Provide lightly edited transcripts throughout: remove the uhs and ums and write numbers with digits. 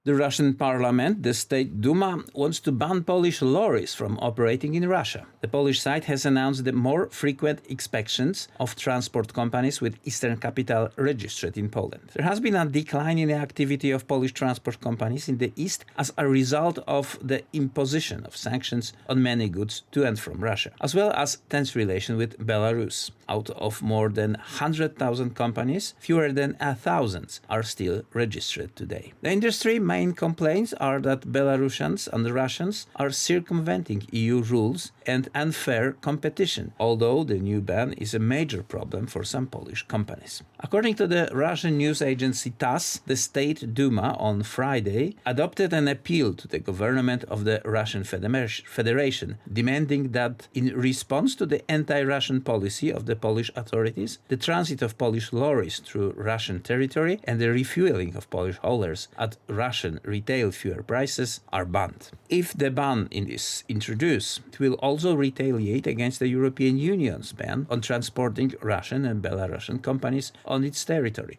The Russian parliament, the State Duma, wants to ban Polish lorries from operating in Russia. The Polish side has announced the more frequent inspections of transport companies with Eastern capital registered in Poland. There has been a decline in the activity of Polish transport companies in the East as a result of the imposition of sanctions on many goods to and from Russia, as well as tense relations with Belarus. Out of more than 100,000 companies, fewer than 1,000 are still registered today. The industry main complaints are that Belarusians and Russians are circumventing EU rules and unfair competition, although the new ban is a major problem for some Polish companies. According to the Russian news agency TASS, the State Duma on Friday adopted an appeal to the government of the Russian Federation, demanding that in response to the anti-Russian policy of the Polish authorities, the transit of Polish lorries through Russian territory and the refueling of Polish haulers at Russian retail fuel prices are banned. If the ban is introduced, it will also retaliate against the European Union's ban on transporting Russian and Belarusian companies on its territory,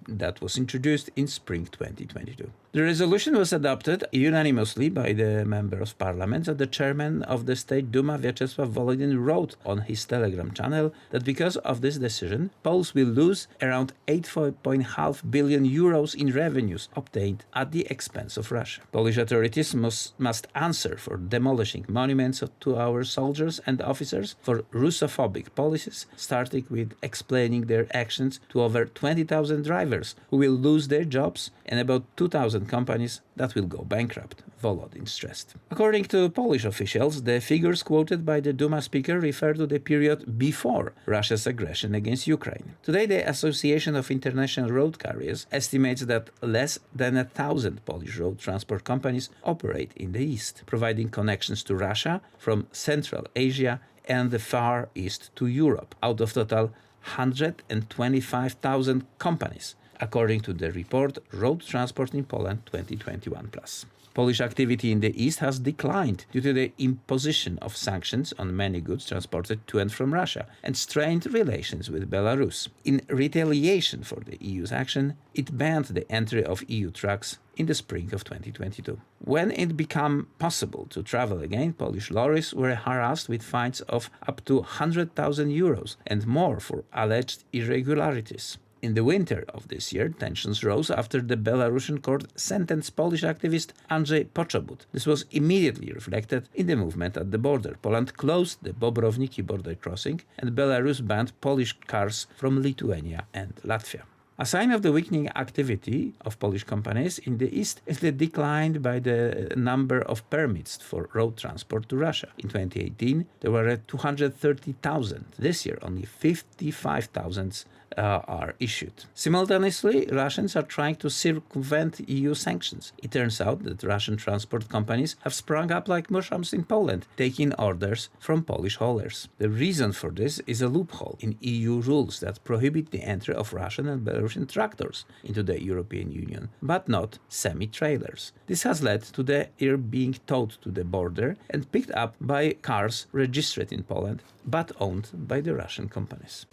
that was introduced in spring 2022. The resolution was adopted unanimously by the members of parliament, and the chairman of the State Duma, Viaczesław Volodin, wrote on his Telegram channel that because of this decision, Poles will lose around 8.5 billion euros in revenues obtained at the expense of Russia. Polish authorities must answer for demolishing monuments to our soldiers and officers, for Russophobic policies, starting with explaining their actions to over 20,000 drivers who will lose their jobs and about 2,000 companies that will go bankrupt, Volodin stressed. According to Polish officials, the figures quoted by the Duma speaker refer to the period before Russia's aggression against Ukraine. Today, the Association of International Road Carriers estimates that less than 1,000 Polish road transport companies operate in the East, providing connections to Russia from Central Asia and the Far East to Europe, out of total 125,000 companies, according to the report Road Transport in Poland 2021+. Polish activity in the East has declined due to the imposition of sanctions on many goods transported to and from Russia and strained relations with Belarus. In retaliation for the EU's action, it banned the entry of EU trucks in the spring of 2022. When it became possible to travel again, Polish lorries were harassed with fines of up to 100,000 euros and more for alleged irregularities. In the winter of this year, tensions rose after the Belarusian court sentenced Polish activist Andrzej Poczobut. This was immediately reflected in the movement at the border. Poland closed the Bobrowniki border crossing, and Belarus banned Polish cars from Lithuania and Latvia. A sign of the weakening activity of Polish companies in the East is the decline by the number of permits for road transport to Russia. In 2018, there were 230,000. This year, only 55,000 are issued. Simultaneously, Russians are trying to circumvent EU sanctions. It turns out that Russian transport companies have sprung up like mushrooms in Poland, taking orders from Polish haulers. The reason for this is a loophole in EU rules that prohibit the entry of Russian and Belarusian tractors into the European Union, but not semi-trailers. This has led to their being towed to the border and picked up by cars registered in Poland, but owned by the Russian companies.